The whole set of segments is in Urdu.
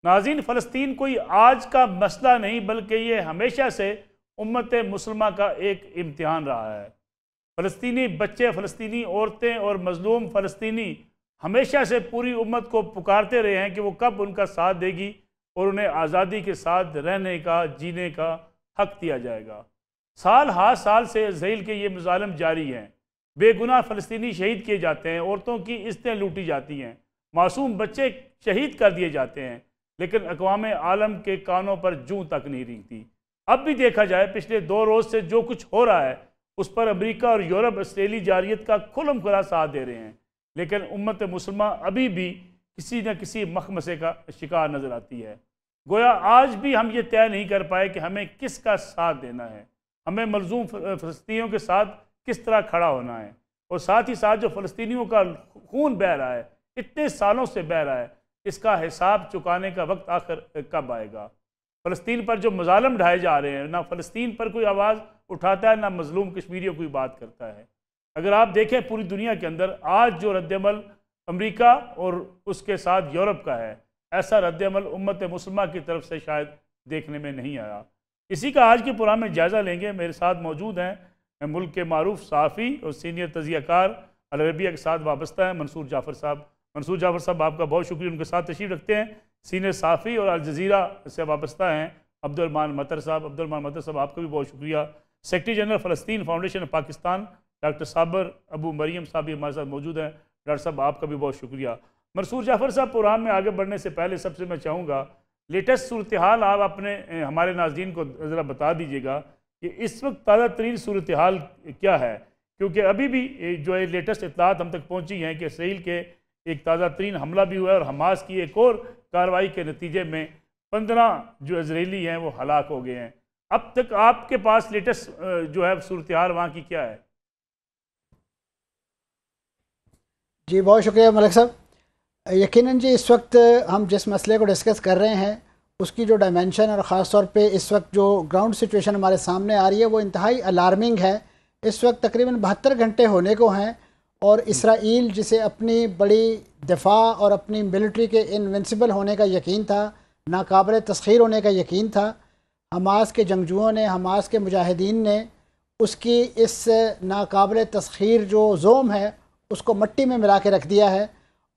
ناظرین، فلسطین کوئی آج کا مسئلہ نہیں بلکہ یہ ہمیشہ سے امت مسلمہ کا ایک امتحان رہا ہے۔ فلسطینی بچے، فلسطینی عورتیں اور مظلوم فلسطینی ہمیشہ سے پوری امت کو پکارتے رہے ہیں کہ وہ کب ان کا ساتھ دے گی اور انہیں آزادی کے ساتھ رہنے کا، جینے کا حق دیا جائے گا۔ سال ہر سال سے اسرائیل کے یہ مظالم جاری ہیں۔ بے گناہ فلسطینی شہید کیے جاتے ہیں، عورتوں کی عزتیں لوٹی جاتی ہیں، معصوم بچے شہید کر دیے جاتے ہیں، لیکن اقوام عالم کے کانوں پر جوں تک نہیں رینگتی۔ اب بھی دیکھا جائے پچھلے 2 روز سے جو کچھ ہو رہا ہے اس پر امریکہ اور یورپ اسرائیلی جارحیت کا کھلم کھلا ساتھ دے رہے ہیں، لیکن امت مسلمہ ابھی بھی کسی نہ کسی مخمصے کا شکار نظر آتی ہے۔ گویا آج بھی ہم یہ طے نہیں کر پائے کہ ہمیں کس کا ساتھ دینا ہے، ہمیں مظلوم فلسطینیوں کے ساتھ کس طرح کھڑا ہونا ہے، اور ساتھ ہی ساتھ جو فلسطینیوں کا خون بہہ رہا ہے، اتنے سالوں سے بہہ رہا ہے، اس کا حساب چکانے کا وقت آخر کب آئے گا۔ فلسطین پر جو مظالم ڈھائے جا رہے ہیں، نہ فلسطین پر کوئی آواز اٹھاتا ہے، نہ مظلوم کشمیریوں کوئی بات کرتا ہے۔ اگر آپ دیکھیں پوری دنیا کے اندر آج جو رد عمل امریکہ اور اس کے ساتھ یورپ کا ہے، ایسا رد عمل امت مسلمہ کی طرف سے شاید دیکھنے میں نہیں آیا۔ اسی کا آج کے پروگرام میں جائزہ لیں گے۔ میرے ساتھ موجود ہیں ملک کے معروف صحافی اور سینئر تجزیہ کار العربیہ کے ساتھ وابستہ ہیں منصور جعفر صاحب۔ منصور جعفر صاحب، آپ کا بہت شکریہ، ان کے ساتھ تشریف رکھتے ہیں۔ سینئر صحافی اور الجزیرہ سے وابستہ ہیں عبدالرحمان مطر صاحب۔ عبدالرحمان مطر صاحب، آپ کا بھی بہت شکریہ۔ سیکرٹری جنرل فلسطین فاؤنڈیشن آف پاکستان ڈاکٹر صابر ابو مریم صاحب بھی ہمارے ساتھ موجود ہیں۔ ڈاکٹر صاحب، آپ کا بھی بہت شکریہ۔ منصور جعفر صاحب، پروگرام میں آگے بڑھنے سے پہلے سب سے میں چاہوں گا لیٹسٹ صورتحال آپ اپنے ہمارے ناظرین کو ذرا بتا دیجیے گا کہ اس وقت تازہ ترین صورتحال کیا ہے، کیونکہ ابھی بھی جو ہے لیٹسٹ اطلاعات ہم تک پہنچی ہیں کہ اسرائیل کے ایک تازہ ترین حملہ بھی ہوا ہے اور حماس کی ایک اور کارروائی کے نتیجے میں 15 جو اسرائیلی ہیں وہ ہلاک ہو گئے ہیں۔ اب تک آپ کے پاس لیٹسٹ جو ہے صورتحال وہاں کی کیا ہے؟ جی بہت شکریہ ملک صاحب۔ یقیناً جی، اس وقت ہم جس مسئلے کو ڈسکس کر رہے ہیں اس کی جو ڈائمینشن اور خاص طور پہ اس وقت جو گراؤنڈ سچویشن ہمارے سامنے آ رہی ہے وہ انتہائی الارمنگ ہے۔ اس وقت تقریباً 72 گھنٹے ہونے کو ہیں اور اسرائیل جسے اپنی بڑی دفاع اور اپنی ملٹری کے انونسبل ہونے کا یقین تھا، ناقابل تسخیر ہونے کا یقین تھا، حماس کے جنگجوؤں نے، حماس کے مجاہدین نے اس کی اس ناقابل تسخیر جو زوم ہے اس کو مٹی میں ملا کے رکھ دیا ہے،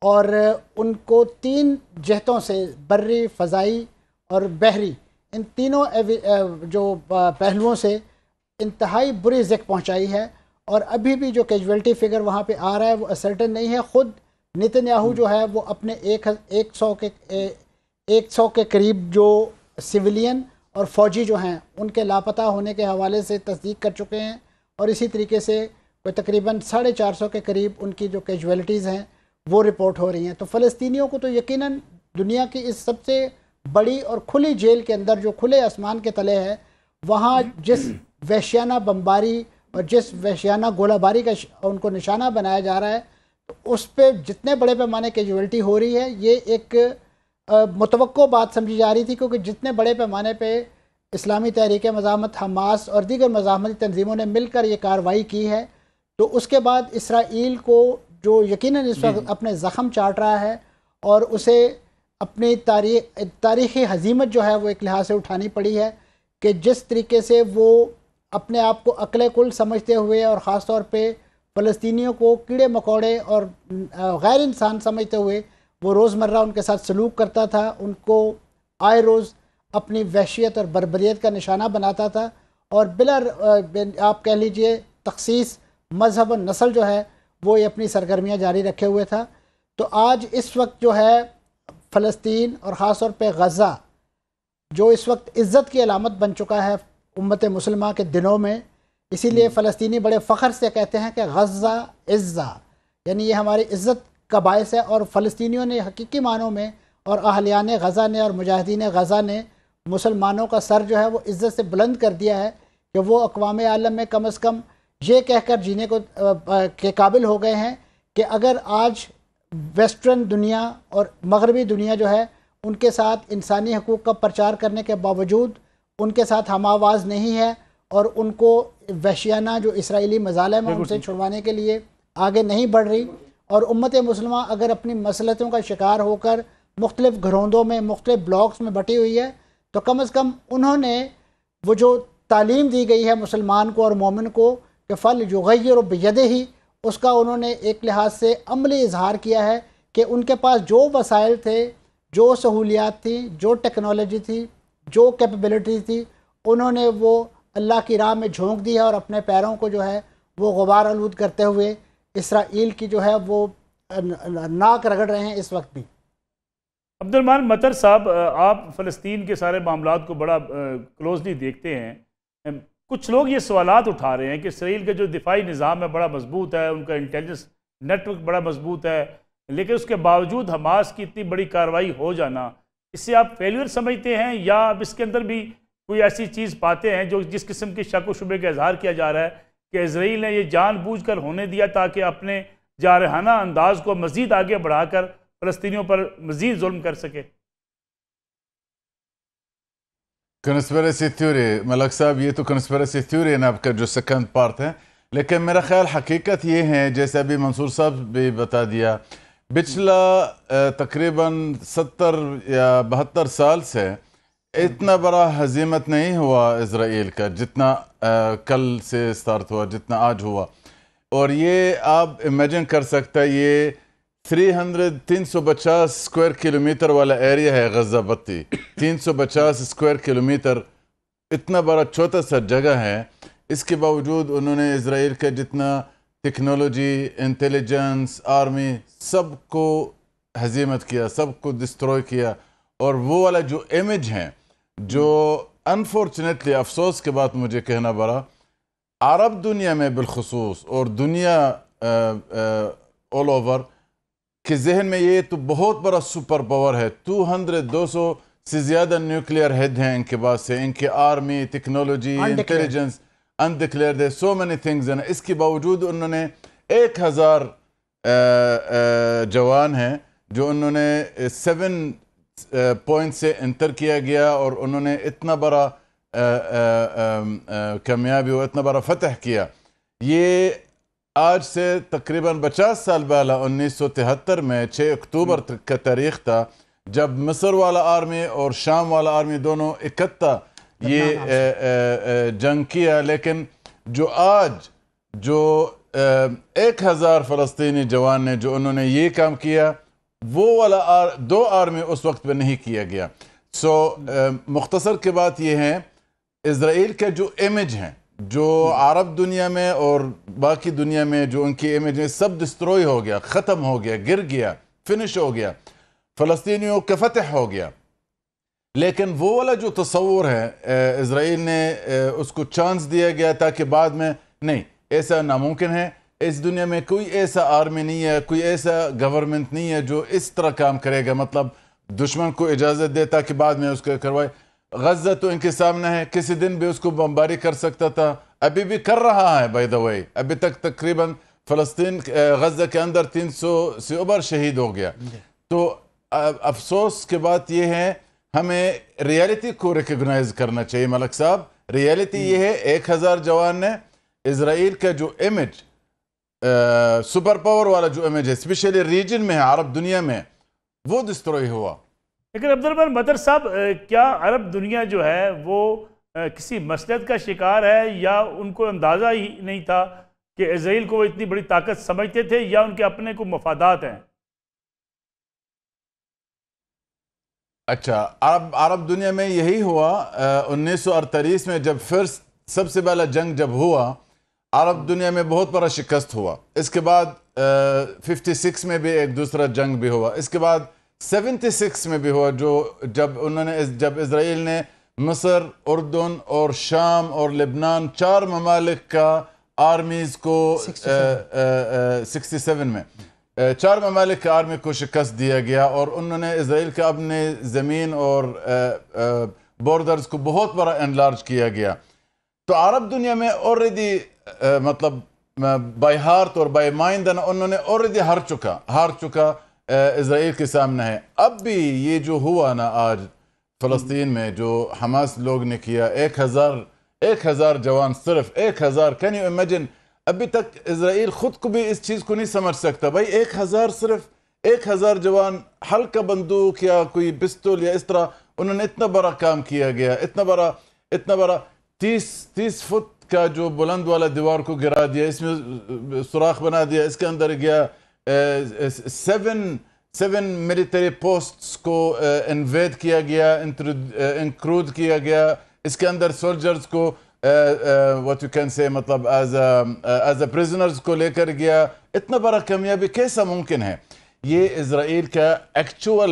اور ان کو 3 جہتوں سے، بری، فضائی اور بحری، ان تینوں جو پہلوؤں سے انتہائی بری زک پہنچائی ہے۔ اور ابھی بھی جو کیجویلٹی فگر وہاں پہ آ رہا ہے وہ اسرٹن نہیں ہے۔ خود نتن یاہو جو ہے وہ اپنے 100 کے قریب جو سویلین اور فوجی جو ہیں ان کے لاپتہ ہونے کے حوالے سے تصدیق کر چکے ہیں، اور اسی طریقے سے کوئی تقریباً 450 کے قریب ان کی جو کیجویلٹیز ہیں وہ رپورٹ ہو رہی ہیں۔ تو فلسطینیوں کو تو یقیناً دنیا کی اس سب سے بڑی اور کھلی جیل کے اندر جو کھلے آسمان کے تلے ہے، وہاں جس وحشیانہ بمباری اور جس وحشیانہ گولہ باری کا ان کو نشانہ بنایا جا رہا ہے، تو اس پہ جتنے بڑے پیمانے کیجویلٹی ہو رہی ہے یہ ایک متوقع بات سمجھی جا رہی تھی، کیونکہ جتنے بڑے پیمانے پہ اسلامی تحریک مزاحمت، حماس اور دیگر مزاحمتی تنظیموں نے مل کر یہ کارروائی کی ہے، تو اس کے بعد اسرائیل کو جو یقیناً اس وقت اپنے زخم چاٹ رہا ہے اور اسے اپنی تاریخی ہزیمت جو ہے وہ ایک لحاظ سے اٹھانی پڑی ہے، کہ جس طریقے سے وہ اپنے آپ کو عقل کل سمجھتے ہوئے اور خاص طور پہ فلسطینیوں کو کیڑے مکوڑے اور غیر انسان سمجھتے ہوئے وہ روزمرہ ان کے ساتھ سلوک کرتا تھا، ان کو آئے روز اپنی وحشیت اور بربریت کا نشانہ بناتا تھا، اور بلا آپ کہہ لیجئے تخصیص مذہب اور نسل جو ہے وہ یہ اپنی سرگرمیاں جاری رکھے ہوئے تھا۔ تو آج اس وقت جو ہے فلسطین اور خاص طور پہ غزہ جو اس وقت عزت کی علامت بن چکا ہے امت مسلمہ کے دنوں میں، اسی لیے فلسطینی بڑے فخر سے کہتے ہیں کہ غزہ عزہ، یعنی یہ ہماری عزت کا باعث ہے، اور فلسطینیوں نے حقیقی معنوں میں اور اہلیان غزہ نے اور مجاہدین غزہ نے مسلمانوں کا سر جو ہے وہ عزت سے بلند کر دیا ہے، کہ وہ اقوام عالم میں کم از کم یہ کہہ کر جینے کو کے قابل ہو گئے ہیں کہ اگر آج ویسٹرن دنیا اور مغربی دنیا جو ہے ان کے ساتھ انسانی حقوق کا پرچار کرنے کے باوجود ان کے ساتھ ہم آواز نہیں ہے، اور ان کو وحشیانہ جو اسرائیلی مظالم ہیں ان سے چھڑوانے کے لیے آگے نہیں بڑھ رہی، اور امت مسلمہ اگر اپنی مصلحتوں کا شکار ہو کر مختلف گھروندوں میں مختلف بلاکس میں بٹی ہوئی ہے، تو کم از کم انہوں نے وہ جو تعلیم دی گئی ہے مسلمان کو اور مومن کو کہ فل یغیر بیدہ ہی، اس کا انہوں نے ایک لحاظ سے عملی اظہار کیا ہے کہ ان کے پاس جو وسائل تھے، جو سہولیات تھی، جو ٹیکنالوجی تھی، جو کیپیبلٹی تھی، انہوں نے وہ اللہ کی راہ میں جھونک دی ہے اور اپنے پیروں کو جو ہے وہ غبار آلود کرتے ہوئے اسرائیل کی جو ہے وہ ناک رگڑ رہے ہیں اس وقت بھی۔ عبد الرحمن مطر صاحب، آپ فلسطین کے سارے معاملات کو بڑا کلوزلی دیکھتے ہیں، کچھ لوگ یہ سوالات اٹھا رہے ہیں کہ اسرائیل کا جو دفاعی نظام ہے بڑا مضبوط ہے، ان کا انٹیلیجنس نیٹ ورک بڑا مضبوط ہے، لیکن اس کے باوجود حماس کی اتنی بڑی کارروائی ہو جانا، اس سے آپ فیلئر سمجھتے ہیں یا اب اس کے اندر بھی کوئی ایسی چیز پاتے ہیں جو جس قسم کی شک و شبے کا اظہار کیا جا رہا ہے کہ اسرائیل نے یہ جان بوجھ کر ہونے دیا تاکہ اپنے جارحانہ انداز کو مزید آگے بڑھا کر فلسطینیوں پر مزید ظلم کر سکے؟ کنسپیریسی تھیوری ملک صاحب، یہ تو کنسپیریسی تھیوری ہے نا آپ کا جو سیکنڈ پارٹ ہے، لیکن میرا خیال حقیقت یہ ہے جیسے ابھی منصور صاحب بھی بتا دیا، پچھلا تقریباً 70 یا 72 سال سے اتنا بڑا ہزیمت نہیں ہوا اسرائیل کا جتنا کل سے سٹارٹ ہوا، جتنا آج ہوا۔ اور یہ آپ امیجن کر سکتا ہے، یہ 350 اسکوائر کلومیٹر والا ایریا ہے غزہ پٹی، 350 اسکوائر کلومیٹر، اتنا بڑا چھوٹا سا جگہ ہے۔ اس کے باوجود انہوں نے اسرائیل کا جتنا ٹیکنالوجی، انٹیلیجنس، آرمی، سب کو ہزیمت کیا، سب کو ڈسٹروائے کیا۔ اور وہ والا جو امیج ہے جو انفارچونیٹلی افسوس کے بعد مجھے کہنا پڑا، عرب دنیا میں بالخصوص اور دنیا آل اوور کے ذہن میں یہ تو بہت بڑا سپر پاور ہے، 200 سے زیادہ نیوکلیئر ہیڈ ہیں ان کے پاس سے، ان کے آرمی، ٹیکنالوجی، انٹیلیجنس، undeclared ہے، so many things ہیں۔ اس کے باوجود انہوں نے 1000 جوان ہیں جو انہوں نے 7 پوائنٹ سے انٹر کیا گیا، اور انہوں نے اتنا بڑا کامیابی اور اتنا بڑا فتح کیا۔ یہ آج سے تقریباً 50 سال پہلا 1973 میں 6 اکتوبر کا تاریخ تھا جب مصر والا آرمی اور شام والا آرمی دونوں اکٹھا یہ جنگ کیا۔ لیکن جو آج جو 1000 فلسطینی جوان نے جو انہوں نے یہ کام کیا، وہ والا 2 آرمی اس وقت پہ نہیں کیا گیا۔ مختصر کے بات یہ ہے، اسرائیل کا جو امیج ہے، جو عرب دنیا میں اور باقی دنیا میں جو ان کی امیج ہے، سب ڈسٹروئی ہو گیا، ختم ہو گیا، گر گیا، فنش ہو گیا، فلسطینیوں کا فتح ہو گیا۔ لیکن وہ والا جو تصور ہے اسرائیل نے اس کو چانس دیا گیا تاکہ بعد میں، نہیں، ایسا ناممکن ہے۔ اس دنیا میں کوئی ایسا آرمی نہیں ہے، کوئی ایسا گورنمنٹ نہیں ہے جو اس طرح کام کرے گا، مطلب دشمن کو اجازت دے تاکہ بعد میں اس کو کروائے۔ غزہ تو ان کے سامنے ہے، کسی دن بھی اس کو بمباری کر سکتا تھا، ابھی بھی کر رہا ہے بائی دا وے۔ ابھی تک تقریباً فلسطین غزہ کے اندر 300 سے اوپر شہید ہو گیا۔ تو افسوس کی بات یہ ہے، ہمیں ریالٹی کو ریکگنائز کرنا چاہیے ملک صاحب۔ ریالٹی یہ ہے 1000 جوان نے اسرائیل کا جو امیج، سپر پاور والا جو امیج ہے، اسپیشلی ریجن میں ہے، عرب دنیا میں، وہ ڈسٹروئی ہوا۔ لیکن عبد الرحمن مطر صاحب، کیا عرب دنیا جو ہے وہ کسی مسلط کا شکار ہے، یا ان کو اندازہ ہی نہیں تھا کہ اسرائیل کو وہ اتنی بڑی طاقت سمجھتے تھے، یا ان کے اپنے کو مفادات ہیں؟ اچھا، عرب دنیا میں یہی ہوا۔ 1948 میں جب فرسٹ سب سے پہلا جنگ جب ہوا، عرب دنیا میں بہت بڑا شکست ہوا۔ اس کے بعد 56 میں بھی ایک دوسرا جنگ بھی ہوا۔ اس کے بعد 76 میں بھی ہوا، جب اسرائیل نے مصر، اردن اور شام اور لبنان 4 ممالک کا آرمیز کو 67 میں 4 ممالک کا آرمی کو شکست دیا گیا، اور انہوں نے اسرائیل کا اپنے زمین اور بورڈرز کو بہت بڑا انلارج کیا گیا۔ تو عرب دنیا میں آلریڈی مطلب بائی ہارٹ اور بائی مائنڈ انہوں نے آلریڈی ہار چکا اسرائیل کے سامنے ہے۔ اب بھی یہ جو ہوا نا آج فلسطین میں جو حماس لوگ نے کیا، 1000 جوان، صرف 1000، کین یو امیجن؟ ابھی تک اسرائیل خود کو بھی اس چیز کو نہیں سمجھ سکتا، بھائی 1000 صرف 1000 جوان ہلکا بندوق یا کوئی پستول یا اس طرح انہوں نے اتنا بڑا کام کیا گیا، اتنا بڑا 30 فٹ کا جو بلند والا دیوار کو گرا دیا، اس میں سوراخ بنا دیا، اس کے اندر گیا 7 ملٹری پوسٹس کو انویڈ کیا گیا، انکروڈ کیا گیا، اس کے اندر سولجرز کو what you can say مطلب as a prisoners کو لے کر گیا. اتنا بڑا کامیابی کیسا ممکن ہے؟ یہ اسرائیل کا ایکچول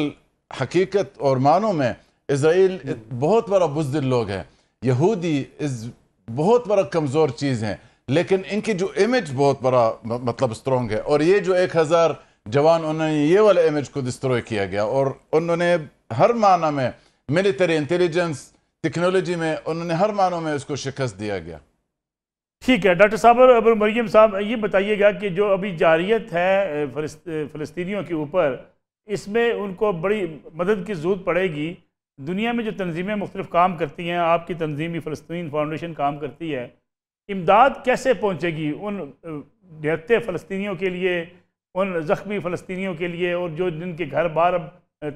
حقیقت اور معنوں میں اسرائیل بہت بڑا بزدل لوگ ہے، یہودی بہت بڑا کمزور چیز ہیں، لیکن ان کی جو امیج بہت بڑا مطلب اسٹرونگ ہے، اور یہ جو 1000 جوان انہوں نے یہ والا امیج کو ڈسٹروائے کیا گیا، اور انہوں نے ہر معنی میں ملٹری انٹیلیجنس ٹیکنالوجی میں انہوں نے ہر معنوں میں اس کو شکست دیا گیا. ٹھیک ہے ڈاکٹر صاحب. ابو مریم صاحب یہ بتائیے گا کہ جو ابھی جارحیت ہے فلسطینیوں کے اوپر، اس میں ان کو بڑی مدد کی ضرورت پڑے گی. دنیا میں جو تنظیمیں مختلف کام کرتی ہیں، آپ کی تنظیمی فلسطین فاؤنڈیشن کام کرتی ہے، امداد کیسے پہنچے گی ان نہتے فلسطینیوں کے لیے، ان زخمی فلسطینیوں کے لیے، اور جو جن کے گھر بار اب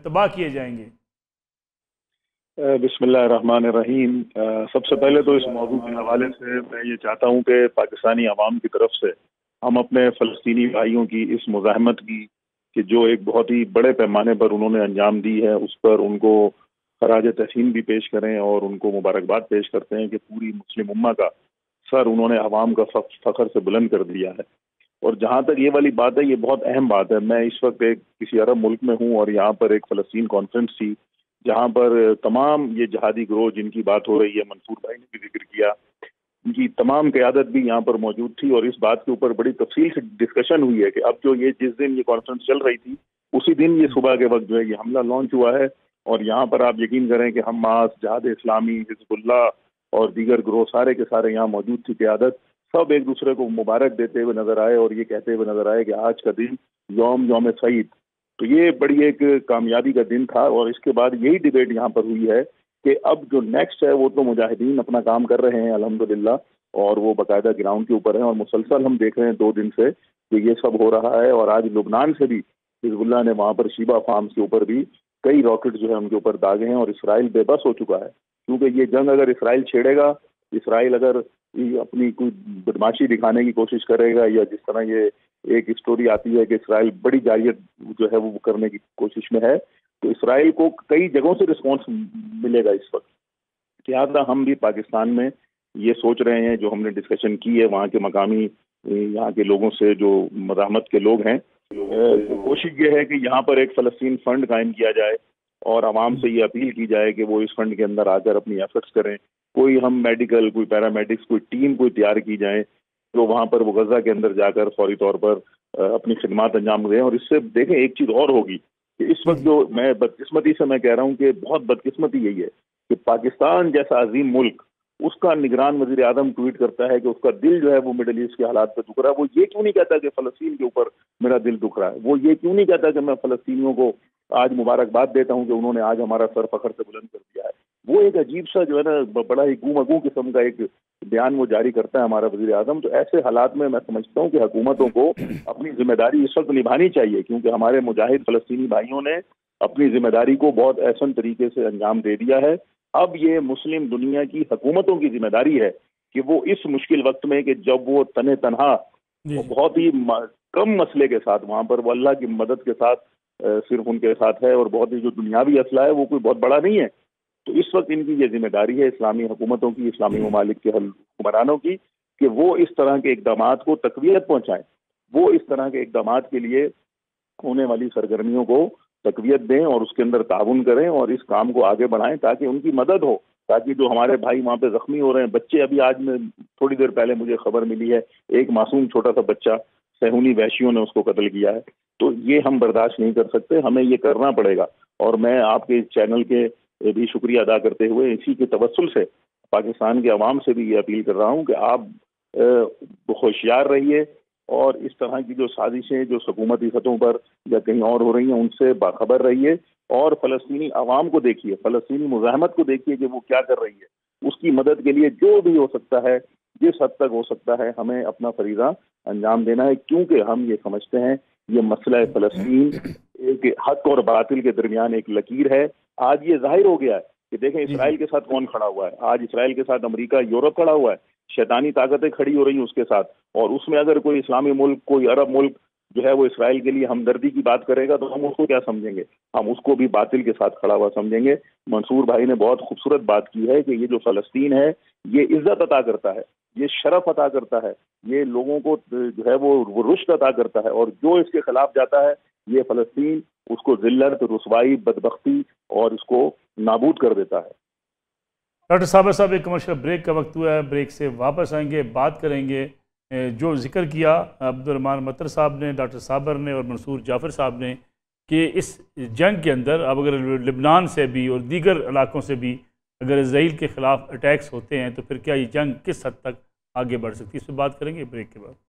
تباہ کیے جائیں گے؟ بسم اللہ الرحمن الرحیم. سب سے پہلے تو اس موضوع کے حوالے سے میں یہ چاہتا ہوں کہ پاکستانی عوام کی طرف سے ہم اپنے فلسطینی بھائیوں کی اس مزاحمت کی کہ جو ایک بہت ہی بڑے پیمانے پر انہوں نے انجام دی ہے، اس پر ان کو خراج تحسین بھی پیش کریں اور ان کو مبارکباد پیش کرتے ہیں کہ پوری مسلم امہ کا سر انہوں نے عوام کا فخر سے بلند کر دیا ہے. اور جہاں تک یہ والی بات ہے، یہ بہت اہم بات ہے. میں اس وقت کسی عرب ملک میں ہوں، اور یہاں پر ایک فلسطین کانفرنس تھی جہاں پر تمام یہ جہادی گروہ جن کی بات ہو رہی ہے، منصور بھائی نے بھی ذکر کیا، ان کی تمام قیادت بھی یہاں پر موجود تھی، اور اس بات کے اوپر بڑی تفصیل سے ڈسکشن ہوئی ہے کہ اب جو یہ جس دن یہ کانفرنس چل رہی تھی اسی دن یہ صبح کے وقت جو ہے یہ حملہ لانچ ہوا ہے. اور یہاں پر آپ یقین کریں کہ حماس، جہاد اسلامی، حزب اللہ اور دیگر گروہ سارے کے سارے یہاں موجود تھی قیادت، سب ایک دوسرے کو مبارک دیتے ہوئے نظر آئے اور یہ کہتے ہوئے نظر آئے کہ آج کا دن یوم سعید. تو یہ بڑی ایک کامیابی کا دن تھا. اور اس کے بعد یہی ڈیبیٹ یہاں پر ہوئی ہے کہ اب جو نیکسٹ ہے وہ تو مجاہدین اپنا کام کر رہے ہیں الحمدللہ، اور وہ باقاعدہ گراؤنڈ کے اوپر ہیں، اور مسلسل ہم دیکھ رہے ہیں 2 دن سے کہ یہ سب ہو رہا ہے. اور آج لبنان سے بھی حزب اللہ نے وہاں پر شیبہ فارمز کے اوپر بھی کئی راکٹ جو ہے ان کے اوپر داغے ہیں، اور اسرائیل بے بس ہو چکا ہے. کیونکہ یہ جنگ اگر اسرائیل چھیڑے گا، اسرائیل اگر اپنی کوئی بدماشی دکھانے کی کوشش کرے گا، یا جس طرح یہ ایک اسٹوری آتی ہے کہ اسرائیل بڑی جارحیت جو ہے وہ کرنے کی کوشش میں ہے، تو اسرائیل کو کئی جگہوں سے رسپانس ملے گا اس وقت. لہٰذا ہم بھی پاکستان میں یہ سوچ رہے ہیں، جو ہم نے ڈسکشن کی ہے وہاں کے مقامی یہاں کے لوگوں سے جو مزاحمت کے لوگ ہیں، کوشش یہ ہے کہ یہاں پر ایک فلسطین فنڈ قائم کیا جائے اور عوام سے یہ اپیل کی جائے کہ وہ اس فنڈ کے اندر آ کر اپنی ایفرٹس کریں. کوئی ہم میڈیکل، کوئی پیرامیڈکس، کوئی ٹیم کوئی تیار کی جائے جو وہاں پر وہ غزہ کے اندر جا کر فوری طور پر اپنی خدمات انجام دیں. اور اس سے دیکھیں ایک چیز اور ہوگی کہ اس وقت جو میں بدقسمتی سے میں کہہ رہا ہوں کہ بہت بدقسمتی یہی ہے کہ پاکستان جیسا عظیم ملک، اس کا نگران وزیر اعظم ٹویٹ کرتا ہے کہ اس کا دل جو ہے وہ مڈل ایسٹ کے حالات پہ دکھ رہا ہے. وہ یہ کیوں نہیں کہتا کہ فلسطین کے اوپر میرا دل دکھ رہا ہے؟ وہ یہ کیوں نہیں کہتا کہ میں فلسطینیوں کو آج مبارکباد دیتا ہوں کہ انہوں نے آج ہمارا سر فخر سے بلند کر دیا ہے؟ وہ ایک عجیب سا جو ہے نا بڑا ہی گو قسم کا ایک بیان وہ جاری کرتا ہے ہمارا وزیر اعظم. تو ایسے حالات میں سمجھتا ہوں کہ حکومتوں کو اپنی ذمہ داری اس وقت نبھانی چاہیے، کیونکہ ہمارے مجاہد فلسطینی بھائیوں نے اپنی ذمہ داری کو بہت احسن طریقے سے انجام دے دیا ہے. اب یہ مسلم دنیا کی حکومتوں کی ذمہ داری ہے کہ وہ اس مشکل وقت میں کہ جب وہ تنہا بہت ہی کم مسئلے کے ساتھ وہاں پر وہ اللہ کی مدد کے ساتھ صرف ان کے ساتھ ہے، اور بہت ہی جو دنیاوی اسلحہ ہے وہ کوئی بہت بڑا نہیں ہے. تو اس وقت ان کی یہ ذمہ داری ہے اسلامی حکومتوں کی، اسلامی ممالک کے حکمرانوں کی، کہ وہ اس طرح کے اقدامات کو تقویت پہنچائیں، وہ اس طرح کے اقدامات کے لیے ہونے والی سرگرمیوں کو تقویت دیں اور اس کے اندر تعاون کریں اور اس کام کو آگے بڑھائیں تاکہ ان کی مدد ہو، تاکہ جو ہمارے بھائی وہاں پہ زخمی ہو رہے ہیں بچے، ابھی آج میں تھوڑی دیر پہلے مجھے خبر ملی ہے ایک معصوم چھوٹا سا بچہ صہیونی وحشیوں نے اس کو قتل کیا ہے. تو یہ ہم برداشت نہیں کر سکتے، ہمیں یہ کرنا پڑے گا. اور میں آپ کے چینل کے بھی شکریہ ادا کرتے ہوئے اسی کے توسل سے پاکستان کے عوام سے بھی یہ اپیل کر رہا ہوں کہ آپ ہوشیار رہیے اور اس طرح کی جو سازشیں جو حکومتی سطحوں پر یا کہیں اور ہو رہی ہیں ان سے باخبر رہیے، اور فلسطینی عوام کو دیکھیے، فلسطینی مزاحمت کو دیکھیے کہ وہ کیا کر رہی ہے. اس کی مدد کے لیے جو بھی ہو سکتا ہے، جس حد تک ہو سکتا ہے، ہمیں اپنا فریضہ انجام دینا ہے، کیونکہ ہم یہ سمجھتے ہیں یہ مسئلہ فلسطین ایک حق اور باطل کے درمیان ایک لکیر ہے. آج یہ ظاہر ہو گیا ہے کہ دیکھیں اسرائیل کے ساتھ کون کھڑا ہوا ہے. آج اسرائیل کے ساتھ امریکہ یورپ کھڑا ہوا ہے, شیطانی طاقتیں کھڑی ہو رہی ہیں اس کے ساتھ, اور اس میں اگر کوئی اسلامی ملک, کوئی عرب ملک جو ہے وہ اسرائیل کے لیے ہمدردی کی بات کرے گا تو ہم اس کو کیا سمجھیں گے؟ ہم اس کو بھی باطل کے ساتھ کھڑا ہوا سمجھیں گے. منصور بھائی نے بہت خوبصورت بات کی ہے کہ یہ جو فلسطین ہے یہ عزت عطا کرتا ہے, یہ شرف عطا کرتا ہے, یہ لوگوں کو جو ہے وہ رشد عطا کرتا ہے, اور جو اس کے خلاف جاتا ہے یہ فلسطین اس کو ذلت, رسوائی, بدبختی اور اس کو نابود کر دیتا ہے. ڈاکٹر صابر ایک کمرشل بریک کا وقت ہوا ہے, بریک سے واپس آئیں گے, بات کریں گے جو ذکر کیا عبدالرحمان مطر صاحب نے, ڈاکٹر صابر نے اور منصور جعفر صاحب نے کہ اس جنگ کے اندر اب اگر لبنان سے بھی اور دیگر علاقوں سے بھی اگر اسرائیل کے خلاف اٹیکس ہوتے ہیں تو پھر کیا یہ جنگ کس حد تک آگے بڑھ سکتی ہے, اس پہ بات کریں گے بریک کے بعد.